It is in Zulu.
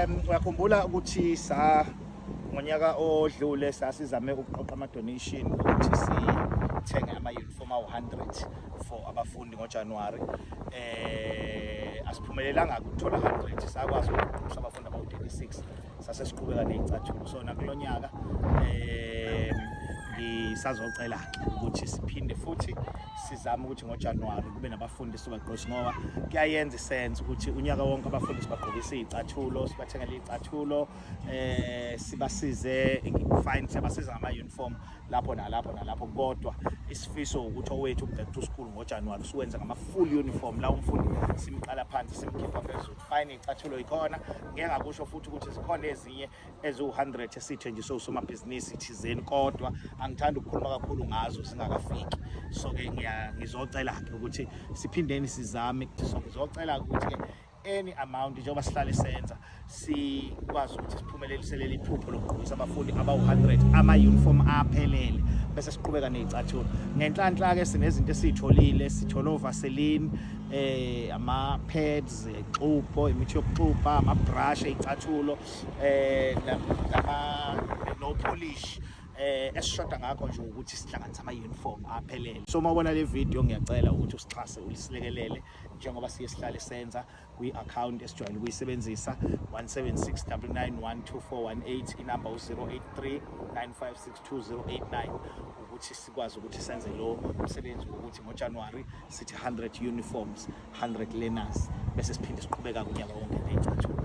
Uyakhumbula ukuthi ngonyaka odlule sasizame ukuqoqa ama donation ukuthi sithenge ama uniform awu100 for abafundi ngoJanuary. Asiphumelelanga ukuthola 100, sakwazi ukuqoqa abafundi abawu36 sase siqhubeka nezicathulo. So nakulonyaka ngisazocela ukuthi siphinde futhi sizame ukuthi ngoJanuary kube nabafundi sibagqosa, ngoba kuyayenza isense ukuthi unyaka wonke abafundi sibagqokisa izicathulo, sibathengele izicathulo, sibasize fine, siyabasiza ngama uniform lapho nalapho, kodwa isifiso ukuthi owethu back to school ngoJanuary siwenza ngama full uniform, la umfundi simqala phansi simkhipha phezulu. Fine, izicathulo ikhona, ngeke ngakusho futhi ukuthi sikhona ezinye ezu100 esithenjiswe usomabhizinisi thizeni, kodwa angithanda ukukhuluma kakhulu ngazo zingakafiki. So ke ngizocela ke ukuthi siphindeni sizame, ngizocela ukuthi ke any amount njengoba sihlale senza sikwazi ukuthi siphumeleliselele iphupho lokugqokisa abafundi abawu100 ama uniform aphelele, bese siqhubeka nezicathulo. Ngenhlanhla ke sinezinto esitholile, sithole Vaseline, ama pads, exubo, imithi yokuxubha, ama brush ezicathulo, no polish. Esishoda ngakho nje ukuthi sihlanganise ama uniform aphelele. So mawubona le video ngiyacela ukuthi usixhase, ulisilekelele njengoba sihlale senza kwi-account esijwayele ukuyisebenzisa 17699124118, inamba 0839562089, ukuthi sikwazi ukuthi senze lo msebenzi ukuthi ngoJanuary sithi 100 uniforms, 100 learners, bese siphinde siqhubeka kunyaka wonke nezicathulo.